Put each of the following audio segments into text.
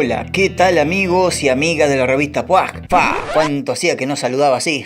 Hola, ¿qué tal amigos y amigas de la revista Puaj? ¡Fa! ¿Cuánto hacía que no saludaba así?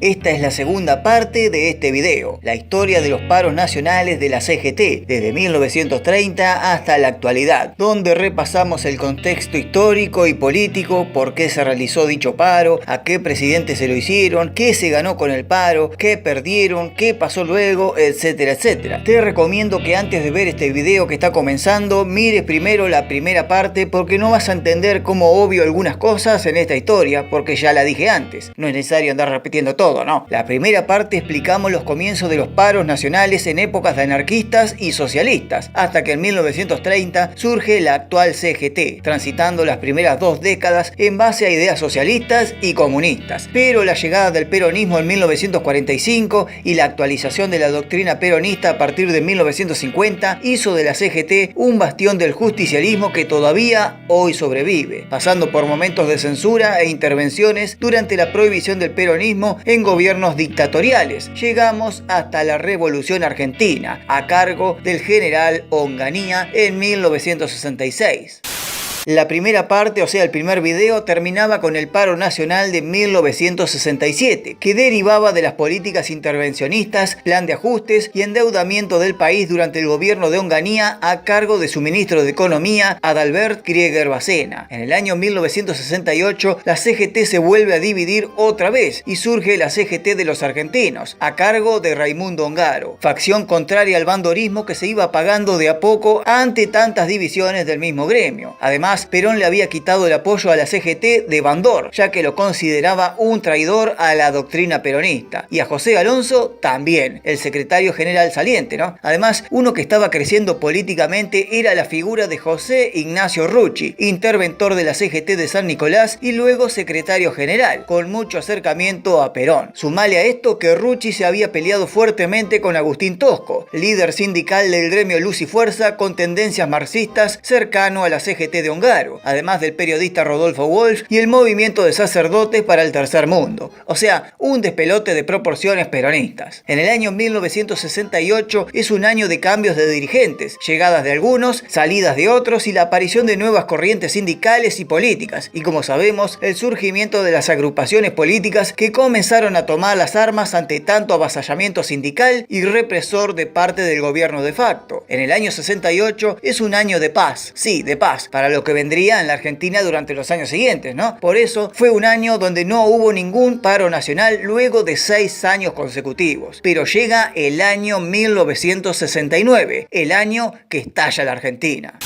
Esta es la segunda parte de este video, la historia de los paros nacionales de la CGT, desde 1930 hasta la actualidad, donde repasamos el contexto histórico y político, por qué se realizó dicho paro, a qué presidente se lo hicieron, qué se ganó con el paro, qué perdieron, qué pasó luego, etcétera, etcétera. Te recomiendo que antes de ver este video que está comenzando, mires primero la primera parte porque no vas a entender como obvio algunas cosas en esta historia, porque ya la dije antes. No es necesario andar repitiendo todo, ¿no? La primera parte explicamos los comienzos de los paros nacionales en épocas de anarquistas y socialistas, hasta que en 1930 surge la actual CGT, transitando las primeras 2 décadas en base a ideas socialistas y comunistas. Pero la llegada del peronismo en 1945 y la actualización de la doctrina peronista a partir de 1950 hizo de la CGT un bastión del justicialismo que todavía hoy sobrevive, pasando por momentos de censura e intervenciones durante la prohibición del peronismo en gobiernos dictatoriales. Llegamos hasta la Revolución Argentina, a cargo del general Onganía en 1966. La primera parte, o sea el primer video, terminaba con el paro nacional de 1967, que derivaba de las políticas intervencionistas, plan de ajustes y endeudamiento del país durante el gobierno de Onganía a cargo de su ministro de Economía, Adalbert Krieger Bacena. En el año 1968, la CGT se vuelve a dividir otra vez y surge la CGT de los argentinos, a cargo de Raimundo Ongaro, facción contraria al bandorismo que se iba apagando de a poco ante tantas divisiones del mismo gremio. Además, Perón le había quitado el apoyo a la CGT de Bandor, ya que lo consideraba un traidor a la doctrina peronista. Y a José Alonso también, el secretario general saliente, ¿no? Además, uno que estaba creciendo políticamente era la figura de José Ignacio Rucci, interventor de la CGT de San Nicolás y luego secretario general, con mucho acercamiento a Perón. Sumale a esto que Rucci se había peleado fuertemente con Agustín Tosco, líder sindical del gremio Luz y Fuerza con tendencias marxistas cercano a la CGT de Ongaro, además del periodista Rodolfo Wolf y el movimiento de sacerdotes para el tercer mundo. O sea, un despelote de proporciones peronistas. En el año 1968 es un año de cambios de dirigentes, llegadas de algunos, salidas de otros y la aparición de nuevas corrientes sindicales y políticas. Y como sabemos, el surgimiento de las agrupaciones políticas que comenzaron a tomar las armas ante tanto avasallamiento sindical y represor de parte del gobierno de facto. En el año 68 es un año de paz, sí, de paz, para lo que vendría en la Argentina durante los años siguientes, ¿no? Por eso fue un año donde no hubo ningún paro nacional luego de 6 años consecutivos. Pero llega el año 1969, el año que estalla la Argentina.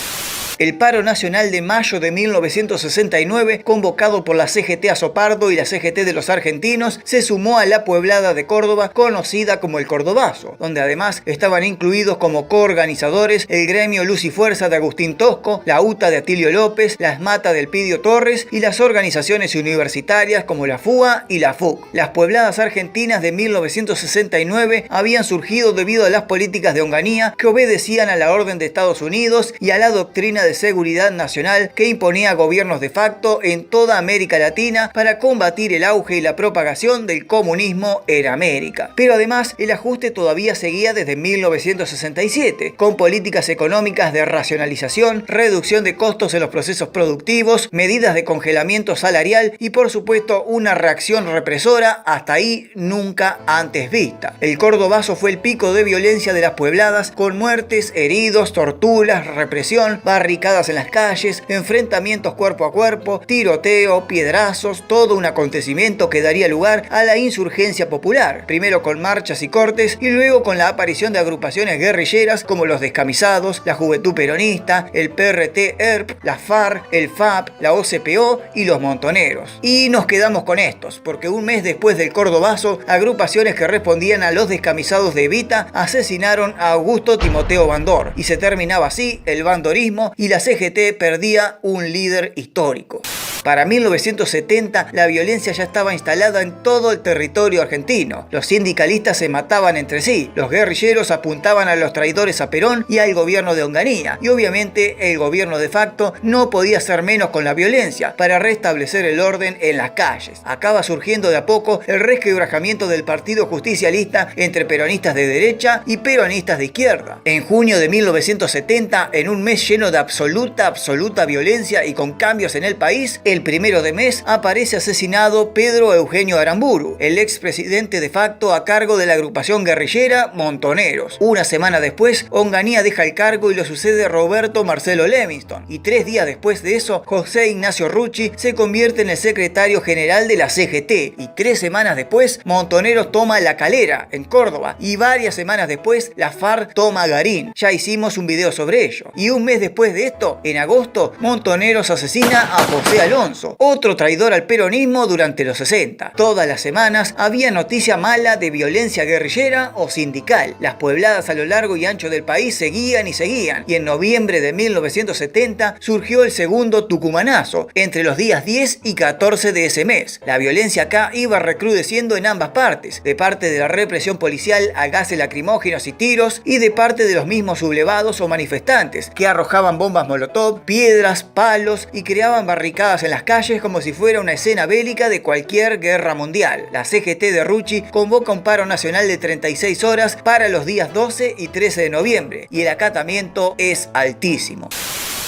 El paro nacional de mayo de 1969, convocado por la CGT Azopardo y la CGT de los argentinos, se sumó a la pueblada de Córdoba, conocida como el Cordobazo, donde además estaban incluidos como coorganizadores el gremio Luz y Fuerza de Agustín Tosco, la UTA de Atilio López, la ESMATA de Elpidio Torres y las organizaciones universitarias como la FUA y la FUC. Las puebladas argentinas de 1969 habían surgido debido a las políticas de Onganía que obedecían a la orden de Estados Unidos y a la doctrina de seguridad nacional que imponía gobiernos de facto en toda América Latina para combatir el auge y la propagación del comunismo en América. Pero además el ajuste todavía seguía desde 1967, con políticas económicas de racionalización, reducción de costos en los procesos productivos, medidas de congelamiento salarial y por supuesto una reacción represora hasta ahí nunca antes vista. El Cordobazo fue el pico de violencia de las puebladas, con muertes, heridos, torturas, represión, barricadas en las calles, enfrentamientos cuerpo a cuerpo, tiroteo, piedrazos, todo un acontecimiento que daría lugar a la insurgencia popular, primero con marchas y cortes y luego con la aparición de agrupaciones guerrilleras como los Descamisados, la Juventud Peronista, el PRT-ERP, la FARC, el FAP, la OCPO y los Montoneros. Y nos quedamos con estos, porque un mes después del Cordobazo, agrupaciones que respondían a los Descamisados de Evita asesinaron a Augusto Timoteo Bandor, y se terminaba así el bandorismo y la CGT perdía un líder histórico. Para 1970, la violencia ya estaba instalada en todo el territorio argentino. Los sindicalistas se mataban entre sí, los guerrilleros apuntaban a los traidores a Perón y al gobierno de Onganía, y obviamente el gobierno de facto no podía hacer menos con la violencia para restablecer el orden en las calles. Acaba surgiendo de a poco el resquebrajamiento del Partido Justicialista entre peronistas de derecha y peronistas de izquierda. En junio de 1970, en un mes lleno de absoluta violencia y con cambios en el país, el 1 de mes aparece asesinado Pedro Eugenio Aramburu, el expresidente de facto a cargo de la agrupación guerrillera Montoneros. Una semana después, Onganía deja el cargo y lo sucede Roberto Marcelo Levingston. Y 3 días después de eso, José Ignacio Rucci se convierte en el secretario general de la CGT. Y 3 semanas después, Montoneros toma La Calera, en Córdoba. Y varias semanas después, la FARC toma Garín. Ya hicimos un video sobre ello. Y un mes después de esto, en agosto, Montoneros asesina a José Alonso, otro traidor al peronismo durante los 60. Todas las semanas había noticia mala de violencia guerrillera o sindical. Las puebladas a lo largo y ancho del país seguían y seguían. Y en noviembre de 1970 surgió el segundo tucumanazo, entre los días 10 y 14 de ese mes. La violencia acá iba recrudeciendo en ambas partes, de parte de la represión policial a gases lacrimógenos y tiros, y de parte de los mismos sublevados o manifestantes, que arrojaban bombas molotov, piedras, palos y creaban barricadas en las calles como si fuera una escena bélica de cualquier guerra mundial. La CGT de Rucci convoca un paro nacional de 36 horas para los días 12 y 13 de noviembre, y el acatamiento es altísimo.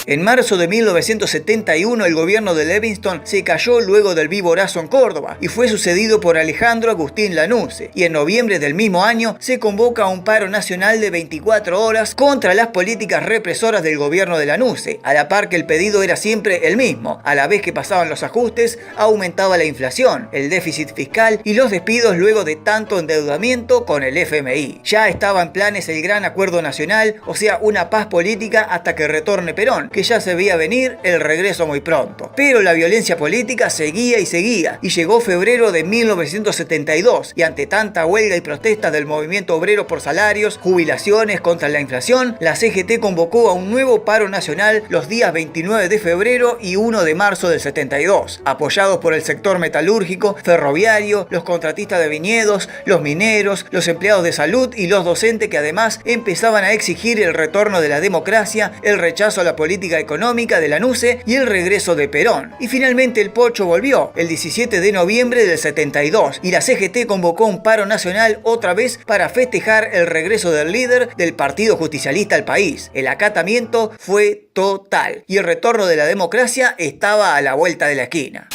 En marzo de 1971 el gobierno de Levingston se cayó luego del vivorazo en Córdoba y fue sucedido por Alejandro Agustín Lanusse, y en noviembre del mismo año se convoca a un paro nacional de 24 horas contra las políticas represoras del gobierno de Lanusse, a la par que el pedido era siempre el mismo. A la vez que pasaban los ajustes, aumentaba la inflación, el déficit fiscal y los despidos luego de tanto endeudamiento con el FMI. Ya estaba en planes el Gran Acuerdo Nacional, o sea, una paz política hasta que retorne Perón, que ya se veía venir el regreso muy pronto. Pero la violencia política seguía y seguía, y llegó febrero de 1972, y ante tanta huelga y protesta del movimiento obrero por salarios, jubilaciones contra la inflación, la CGT convocó a un nuevo paro nacional los días 29 de febrero y 1 de marzo del 72, apoyados por el sector metalúrgico, ferroviario, los contratistas de viñedos, los mineros, los empleados de salud y los docentes, que además empezaban a exigir el retorno de la democracia, el rechazo a la política económica de Lanusse y el regreso de Perón. Y finalmente el Pocho volvió el 17 de noviembre del 72 y la CGT convocó un paro nacional otra vez para festejar el regreso del líder del Partido Justicialista al país. El acatamiento fue total y el retorno de la democracia estaba a la vuelta de la esquina.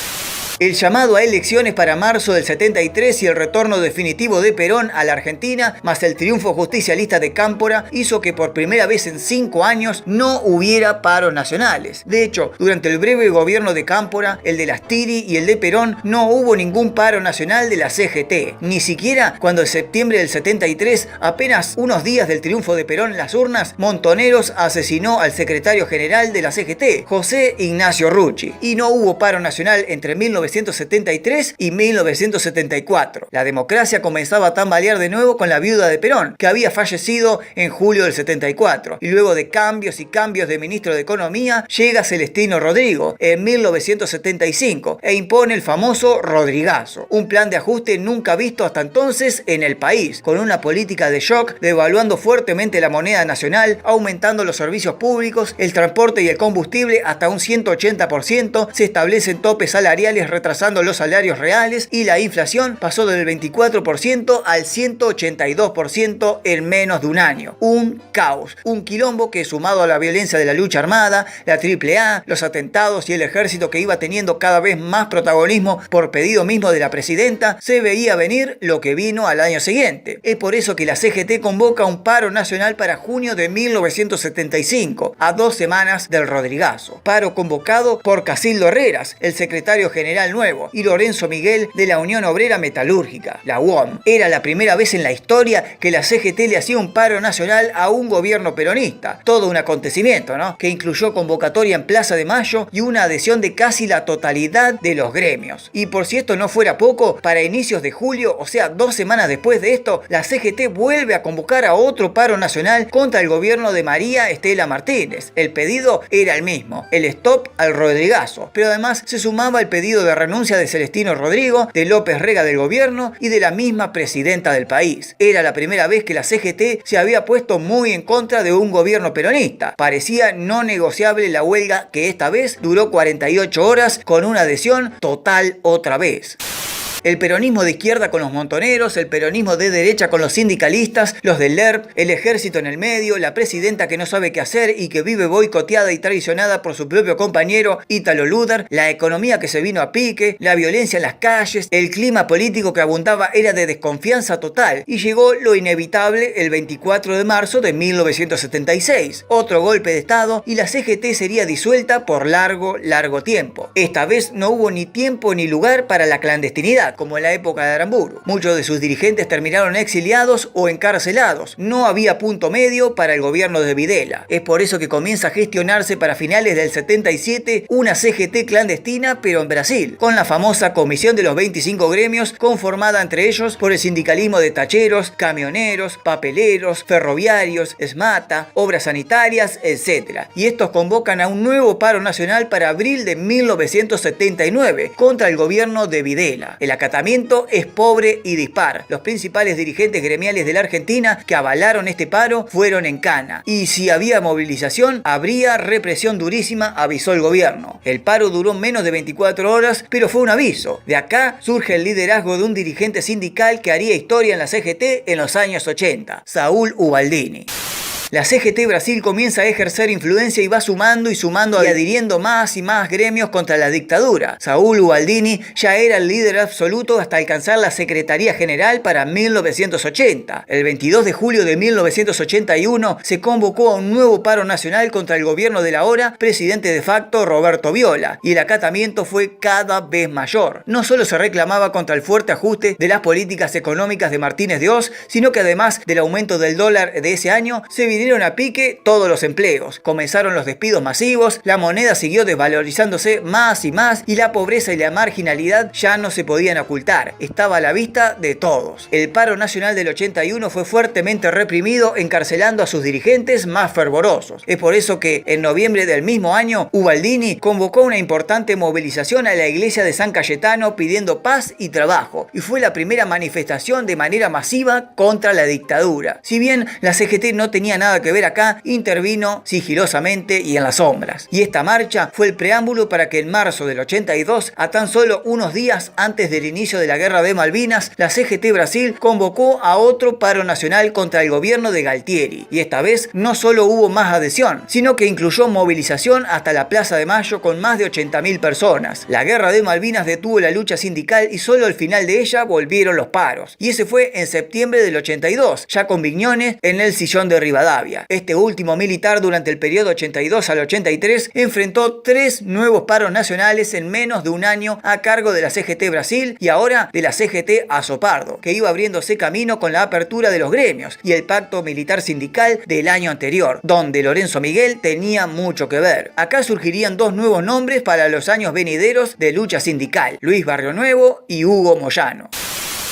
El llamado a elecciones para marzo del 73 y el retorno definitivo de Perón a la Argentina, más el triunfo justicialista de Cámpora, hizo que por primera vez en 5 años no hubiera paros nacionales. De hecho, durante el breve gobierno de Cámpora, el de Lastiri y el de Perón, no hubo ningún paro nacional de la CGT. Ni siquiera cuando en septiembre del 73, apenas unos días del triunfo de Perón en las urnas, Montoneros asesinó al secretario general de la CGT, José Ignacio Rucci. Y no hubo paro nacional entre 1973 y 1974. La democracia comenzaba a tambalear de nuevo con la viuda de Perón, que había fallecido en julio del 74. Y luego de cambios y cambios de ministro de Economía, llega Celestino Rodrigo en 1975 e impone el famoso Rodrigazo, un plan de ajuste nunca visto hasta entonces en el país, con una política de shock, devaluando fuertemente la moneda nacional, aumentando los servicios públicos, el transporte y el combustible hasta un 180%, se establecen topes salariales retrasando los salarios reales, y la inflación pasó del 24% al 182% en menos de un año. Un caos, un quilombo que, sumado a la violencia de la lucha armada, la AAA, los atentados y el ejército que iba teniendo cada vez más protagonismo por pedido mismo de la presidenta, se veía venir lo que vino al año siguiente. Es por eso que la CGT convoca un paro nacional para junio de 1975, a 2 semanas del Rodrigazo. Paro convocado por Casildo Herreras, el secretario general Nacional Nuevo y Lorenzo Miguel de la Unión Obrera Metalúrgica, la UOM. Era la primera vez en la historia que la CGT le hacía un paro nacional a un gobierno peronista. Todo un acontecimiento, ¿no? Que incluyó convocatoria en Plaza de Mayo y una adhesión de casi la totalidad de los gremios. Y por si esto no fuera poco, para inicios de julio, o sea 2 semanas después de esto, la CGT vuelve a convocar a otro paro nacional contra el gobierno de María Estela Martínez. El pedido era el mismo, el stop al Rodrigazo, pero además se sumaba el pedido de renuncia de Celestino Rodrigo, de López Rega del gobierno y de la misma presidenta del país. Era la primera vez que la CGT se había puesto muy en contra de un gobierno peronista. Parecía no negociable la huelga, que esta vez duró 48 horas con una adhesión total otra vez. El peronismo de izquierda con los montoneros, el peronismo de derecha con los sindicalistas, los del LERP, el ejército en el medio, la presidenta que no sabe qué hacer y que vive boicoteada y traicionada por su propio compañero Ítalo Luder, la economía que se vino a pique, la violencia en las calles, el clima político que abundaba era de desconfianza total y llegó lo inevitable el 24 de marzo de 1976. Otro golpe de estado y la CGT sería disuelta por largo tiempo. Esta vez no hubo ni tiempo ni lugar para la clandestinidad, como en la época de Aramburu. Muchos de sus dirigentes terminaron exiliados o encarcelados. No había punto medio para el gobierno de Videla. Es por eso que comienza a gestionarse para finales del 77 una CGT clandestina, pero en Brasil, con la famosa Comisión de los 25 gremios, conformada entre ellos por el sindicalismo de tacheros, camioneros, papeleros, ferroviarios, SMATA, obras sanitarias, etc. Y estos convocan a un nuevo paro nacional para abril de 1979 contra el gobierno de Videla. El acatamiento es pobre y dispar. Los principales dirigentes gremiales de la Argentina que avalaron este paro fueron en cana. Y si había movilización, habría represión durísima, avisó el gobierno. El paro duró menos de 24 horas, pero fue un aviso. De acá surge el liderazgo de un dirigente sindical que haría historia en la CGT en los años 80, Saúl Ubaldini. La CGT Brasil comienza a ejercer influencia y va sumando y adhiriendo más y más gremios contra la dictadura. Saúl Ubaldini ya era el líder absoluto hasta alcanzar la Secretaría General para 1980. El 22 de julio de 1981 se convocó a un nuevo paro nacional contra el gobierno del ahora presidente de facto Roberto Viola, y el acatamiento fue cada vez mayor. No solo se reclamaba contra el fuerte ajuste de las políticas económicas de Martínez de Oz, sino que además del aumento del dólar de ese año, se vinieron a pique todos los empleos. Comenzaron los despidos masivos, la moneda siguió desvalorizándose más y más y la pobreza y la marginalidad ya no se podían ocultar. Estaba a la vista de todos. El paro nacional del 81 fue fuertemente reprimido, encarcelando a sus dirigentes más fervorosos. Es por eso que en noviembre del mismo año, Ubaldini convocó una importante movilización a la iglesia de San Cayetano pidiendo paz y trabajo, y fue la primera manifestación de manera masiva contra la dictadura. Si bien la CGT no tenía nada que ver acá, intervino sigilosamente y en las sombras. Y esta marcha fue el preámbulo para que en marzo del 82, a tan solo unos días antes del inicio de la Guerra de Malvinas, la CGT Brasil convocó a otro paro nacional contra el gobierno de Galtieri. Y esta vez no solo hubo más adhesión, sino que incluyó movilización hasta la Plaza de Mayo con más de 80.000 personas. La Guerra de Malvinas detuvo la lucha sindical y solo al final de ella volvieron los paros. Y ese fue en septiembre del 82, ya con Viñones en el sillón de Rivadavia. Este último militar durante el periodo 82 al 83 enfrentó 3 nuevos paros nacionales en menos de un año a cargo de la CGT Brasil y ahora de la CGT Azopardo, que iba abriéndose camino con la apertura de los gremios y el pacto militar sindical del año anterior, donde Lorenzo Miguel tenía mucho que ver. Acá surgirían 2 nuevos nombres para los años venideros de lucha sindical: Luis Barrionuevo y Hugo Moyano.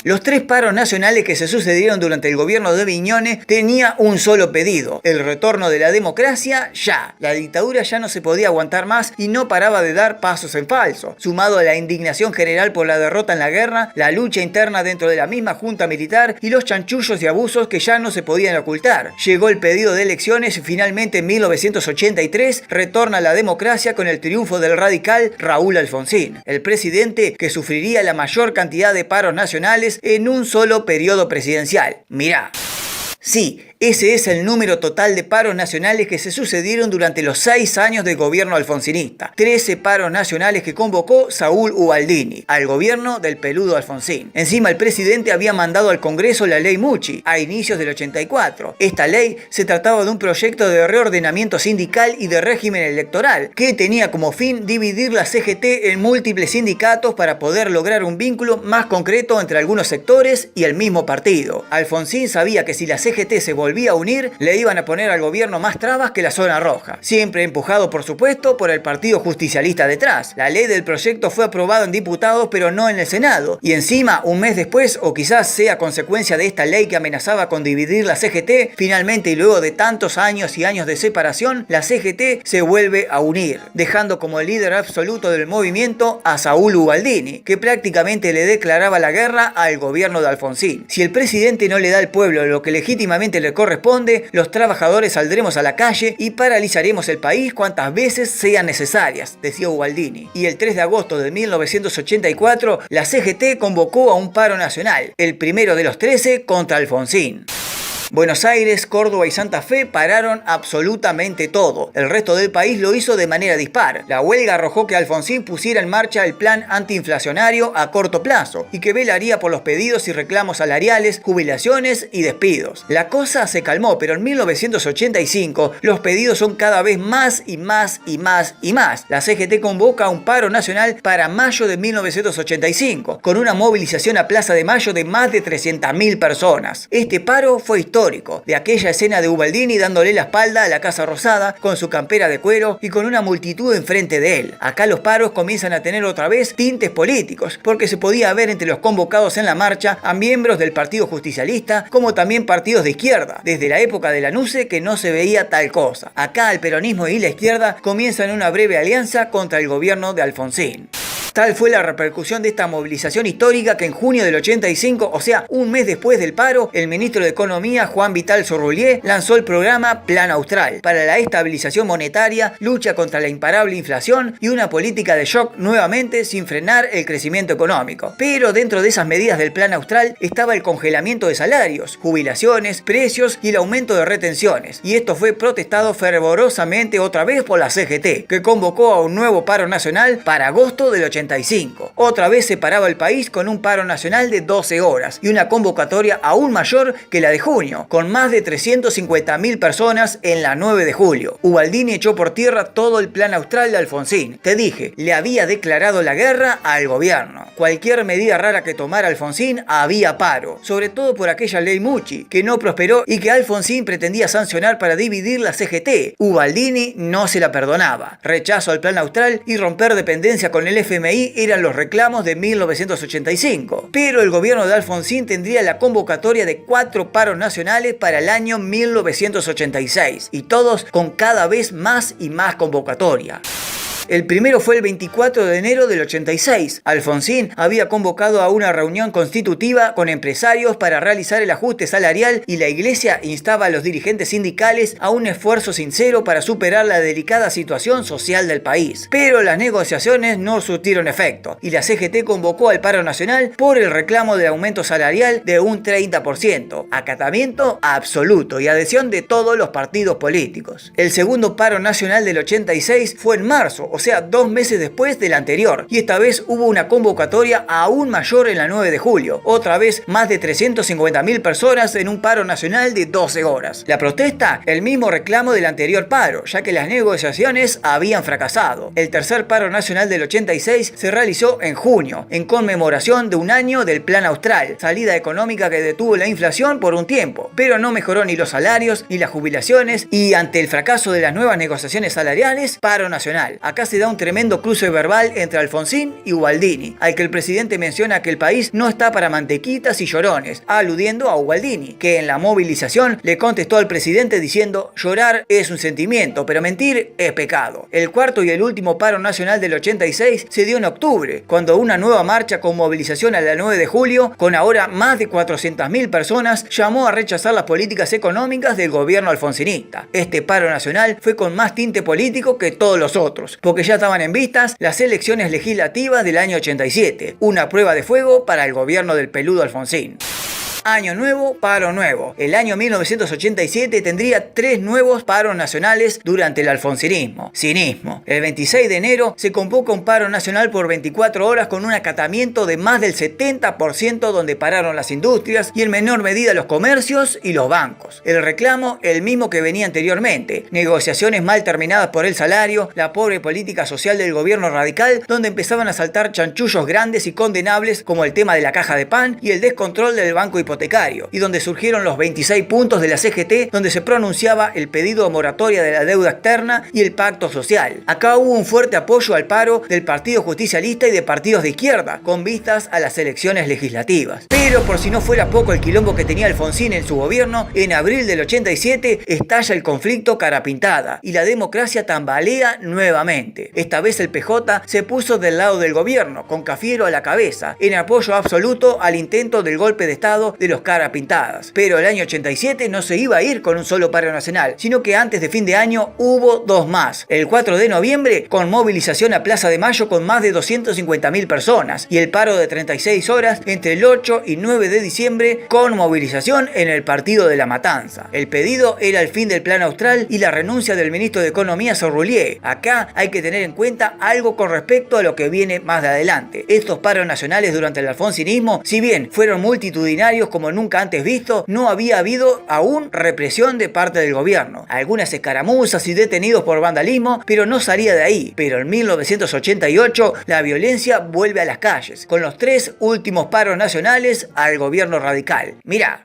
Los 3 paros nacionales que se sucedieron durante el gobierno de Viñones tenía un solo pedido: el retorno de la democracia ya. La dictadura ya no se podía aguantar más y no paraba de dar pasos en falso. Sumado a la indignación general por la derrota en la guerra, la lucha interna dentro de la misma junta militar y los chanchullos y abusos que ya no se podían ocultar. Llegó el pedido de elecciones y finalmente en 1983 retorna la democracia con el triunfo del radical Raúl Alfonsín, el presidente que sufriría la mayor cantidad de paros nacionales en un solo periodo presidencial. Mirá. Sí, Ese es el número total de paros nacionales que se sucedieron durante los 6 años del gobierno alfonsinista. 13 paros nacionales que convocó Saúl Ubaldini al gobierno del peludo Alfonsín. Encima el presidente había mandado al Congreso la ley Mucci a inicios del 84. Esta ley se trataba de un proyecto de reordenamiento sindical y de régimen electoral que tenía como fin dividir la CGT en múltiples sindicatos para poder lograr un vínculo más concreto entre algunos sectores y el mismo partido. Alfonsín sabía que si la CGT se volvía a unir, le iban a poner al gobierno más trabas que la zona roja, siempre empujado por supuesto por el Partido Justicialista detrás. La ley del proyecto fue aprobada en diputados pero no en el Senado, y encima un mes después, o quizás sea consecuencia de esta ley que amenazaba con dividir la CGT, finalmente y luego de tantos años y años de separación, la CGT se vuelve a unir, dejando como el líder absoluto del movimiento a Saúl Ubaldini, que prácticamente le declaraba la guerra al gobierno de Alfonsín. Si el presidente no le da al pueblo lo que legítimamente le corresponde, los trabajadores saldremos a la calle y paralizaremos el país cuantas veces sean necesarias, decía Ubaldini. Y el 3 de agosto de 1984, la CGT convocó a un paro nacional, el primero de los 13 contra Alfonsín. Buenos Aires, Córdoba y Santa Fe pararon absolutamente todo. El resto del país lo hizo de manera dispar. La huelga arrojó que Alfonsín pusiera en marcha el plan antiinflacionario a corto plazo y que velaría por los pedidos y reclamos salariales, jubilaciones y despidos. La cosa se calmó, pero en 1985 los pedidos son cada vez más y más y más y más. La CGT convoca un paro nacional para mayo de 1985, con una movilización a Plaza de Mayo de más de 300.000 personas. Este paro fue histórico, de aquella escena de Ubaldini dándole la espalda a la Casa Rosada con su campera de cuero y con una multitud enfrente de él. Acá los paros comienzan a tener otra vez tintes políticos, porque se podía ver entre los convocados en la marcha a miembros del Partido Justicialista, como también partidos de izquierda. Desde la época de Lanusse que no se veía tal cosa. Acá el peronismo y la izquierda comienzan una breve alianza contra el gobierno de Alfonsín. Tal fue la repercusión de esta movilización histórica que en junio del 85, o sea, un mes después del paro, el ministro de Economía, Juan Vital Zorrullier, lanzó el programa Plan Austral para la estabilización monetaria, lucha contra la imparable inflación y una política de shock nuevamente sin frenar el crecimiento económico. Pero dentro de esas medidas del Plan Austral estaba el congelamiento de salarios, jubilaciones, precios y el aumento de retenciones. Y esto fue protestado fervorosamente otra vez por la CGT, que convocó a un nuevo paro nacional para agosto del 85. Otra vez se paraba el país con un paro nacional de 12 horas y una convocatoria aún mayor que la de junio, con más de 350.000 personas en la 9 de julio. Ubaldini echó por tierra todo el plan austral de Alfonsín. Te dije, le había declarado la guerra al gobierno. Cualquier medida rara que tomara Alfonsín había paro, sobre todo por aquella ley Mucci, que no prosperó y que Alfonsín pretendía sancionar para dividir la CGT. Ubaldini no se la perdonaba. Rechazo al plan austral y romper dependencia con el FMI eran los reclamos de 1985. Pero el gobierno de Alfonsín tendría la convocatoria de 4 paros nacionales para el año 1986, y todos con cada vez más y más convocatoria. El primero fue el 24 de enero del 86. Alfonsín había convocado a una reunión constitutiva con empresarios para realizar el ajuste salarial y la Iglesia instaba a los dirigentes sindicales a un esfuerzo sincero para superar la delicada situación social del país. Pero las negociaciones no surtieron efecto y la CGT convocó al paro nacional por el reclamo de aumento salarial de un 30%, acatamiento absoluto y adhesión de todos los partidos políticos. El segundo paro nacional del 86 fue en marzo, o sea, 2 meses después del anterior, y esta vez hubo una convocatoria aún mayor en la 9 de julio. Otra vez, más de 350.000 personas en un paro nacional de 12 horas. La protesta, el mismo reclamo del anterior paro, ya que las negociaciones habían fracasado. El tercer paro nacional del 86 se realizó en junio, en conmemoración de un año del Plan Austral, salida económica que detuvo la inflación por un tiempo, pero no mejoró ni los salarios ni las jubilaciones, y ante el fracaso de las nuevas negociaciones salariales, paro nacional. Acá se da un tremendo cruce verbal entre Alfonsín y Ubaldini, al que el presidente menciona que el país no está para mantequitas y llorones, aludiendo a Ubaldini, que en la movilización le contestó al presidente diciendo: llorar es un sentimiento, pero mentir es pecado. El cuarto y el último paro nacional del 86 se dio en octubre, cuando una nueva marcha con movilización a la 9 de julio, con ahora más de 400.000 personas, llamó a rechazar las políticas económicas del gobierno alfonsinista. Este paro nacional fue con más tinte político que todos los otros, porque ya estaban en vistas las elecciones legislativas del año 87, una prueba de fuego para el gobierno del peludo Alfonsín. Año nuevo, paro nuevo. El año 1987 tendría 3 nuevos paros nacionales durante el alfonsinismo. Cinismo. El 26 de enero se convoca un paro nacional por 24 horas con un acatamiento de más del 70% donde pararon las industrias y en menor medida los comercios y los bancos. El reclamo, el mismo que venía anteriormente. Negociaciones mal terminadas por el salario, la pobre política social del gobierno radical, donde empezaban a saltar chanchullos grandes y condenables como el tema de la caja de pan y el descontrol del banco hipotecario, y donde surgieron los 26 puntos de la CGT, donde se pronunciaba el pedido de moratoria de la deuda externa y el pacto social. Acá hubo un fuerte apoyo al paro del Partido Justicialista y de partidos de izquierda, con vistas a las elecciones legislativas. Pero por si no fuera poco el quilombo que tenía Alfonsín en su gobierno, en abril del 87 estalla el conflicto cara pintada y la democracia tambalea nuevamente. Esta vez el PJ se puso del lado del gobierno, con Cafiero a la cabeza, en apoyo absoluto al intento del golpe de estado de los cara pintadas. Pero el año 87 no se iba a ir con un solo paro nacional, sino que antes de fin de año hubo 2 más. El 4 de noviembre con movilización a Plaza de Mayo con más de 250.000 personas y el paro de 36 horas entre el 8 y 9 de diciembre con movilización en el Partido de la Matanza. El pedido era el fin del Plan Austral y la renuncia del ministro de Economía Zorrullier. Acá hay que tener en cuenta algo con respecto a lo que viene más de adelante. Estos paros nacionales durante el alfonsinismo, si bien fueron multitudinarios como nunca antes visto, no había habido aún represión de parte del gobierno. Algunas escaramuzas y detenidos por vandalismo, pero no salía de ahí. Pero en 1988 la violencia vuelve a las calles, con los 3 últimos paros nacionales al gobierno radical. Mirá.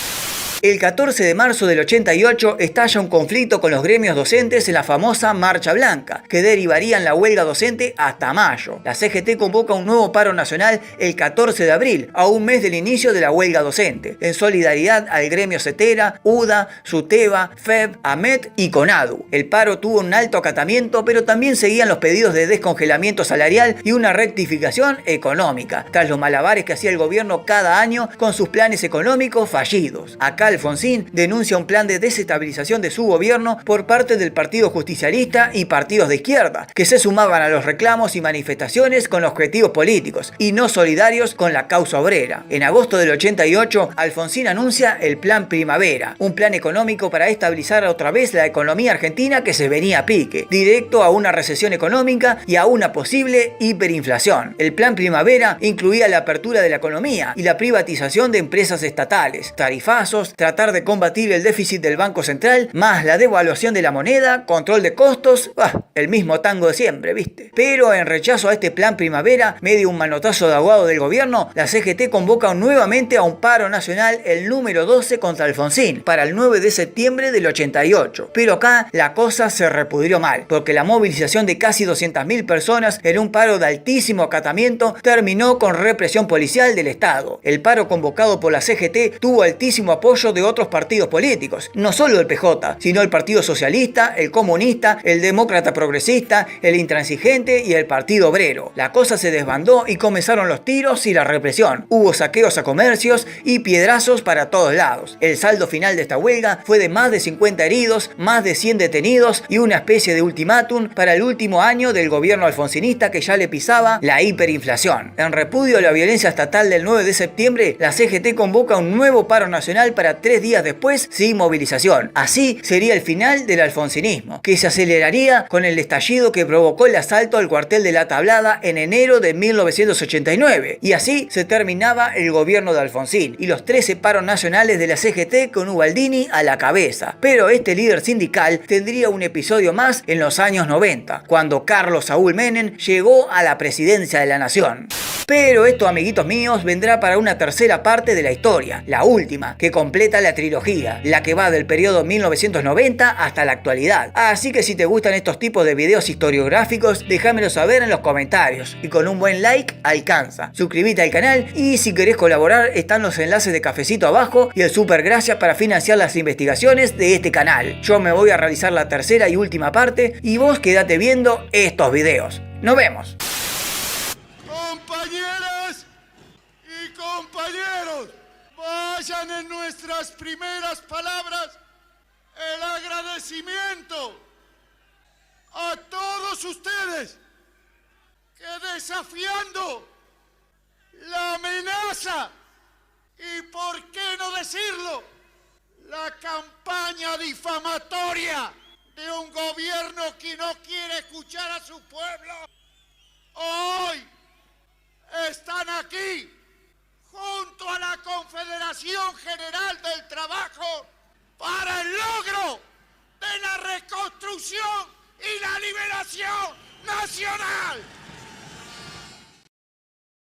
El 14 de marzo del 88 estalla un conflicto con los gremios docentes en la famosa Marcha Blanca, que derivaría en la huelga docente hasta mayo. La CGT convoca un nuevo paro nacional el 14 de abril, a un mes del inicio de la huelga docente, en solidaridad al gremio CETERA, UDA, SUTEBA, FEB, AMET y CONADU. El paro tuvo un alto acatamiento, pero también seguían los pedidos de descongelamiento salarial y una rectificación económica, tras los malabares que hacía el gobierno cada año con sus planes económicos fallidos. Acá Alfonsín denuncia un plan de desestabilización de su gobierno por parte del Partido Justicialista y partidos de izquierda, que se sumaban a los reclamos y manifestaciones con objetivos políticos y no solidarios con la causa obrera. En agosto del 88, Alfonsín anuncia el Plan Primavera, un plan económico para estabilizar otra vez la economía argentina que se venía a pique, directo a una recesión económica y a una posible hiperinflación. El Plan Primavera incluía la apertura de la economía y la privatización de empresas estatales, tarifazos, tratar de combatir el déficit del Banco Central, más la devaluación de la moneda, control de costos, el mismo tango de siempre, ¿viste? Pero en rechazo a este Plan Primavera, medio un manotazo de aguado del gobierno, la CGT convoca nuevamente a un paro nacional, el número 12 contra Alfonsín, para el 9 de septiembre del 88. Pero acá la cosa se repudrió mal, porque la movilización de casi 200.000 personas en un paro de altísimo acatamiento terminó con represión policial del Estado. El paro convocado por la CGT tuvo altísimo apoyo de otros partidos políticos, no solo el PJ, sino el Partido Socialista, el Comunista, el Demócrata Progresista, el Intransigente y el Partido Obrero. La cosa se desbandó y comenzaron los tiros y la represión. Hubo saqueos a comercios y piedrazos para todos lados. El saldo final de esta huelga fue de más de 50 heridos, más de 100 detenidos y una especie de ultimátum para el último año del gobierno alfonsinista que ya le pisaba la hiperinflación. En repudio a la violencia estatal del 9 de septiembre, la CGT convoca un nuevo paro nacional para 3 días después sin movilización. Así sería el final del alfonsinismo, que se aceleraría con el estallido que provocó el asalto al cuartel de La Tablada en enero de 1989. Y así se terminaba el gobierno de Alfonsín y los 13 paros nacionales de la CGT con Ubaldini a la cabeza. Pero este líder sindical tendría un episodio más en los años 90, cuando Carlos Saúl Menem llegó a la presidencia de la nación. Pero esto, amiguitos míos, vendrá para una tercera parte de la historia, la última, que completa la trilogía, la que va del periodo 1990 hasta la actualidad. Así que si te gustan estos tipos de videos historiográficos, déjamelo saber en los comentarios, y con un buen like alcanza. Suscríbete al canal y si querés colaborar están los enlaces de Cafecito abajo y el super gracias para financiar las investigaciones de este canal. Yo me voy a realizar la tercera y última parte y vos quédate viendo estos videos. ¡Nos vemos! Compañeras y compañeros, vayan en nuestras primeras palabras el agradecimiento a todos ustedes que desafiando la amenaza y por qué no decirlo, la campaña difamatoria de un gobierno que no quiere escuchar a su pueblo. Hoy están aquí, junto a la Confederación General del Trabajo, para el logro de la reconstrucción y la liberación nacional.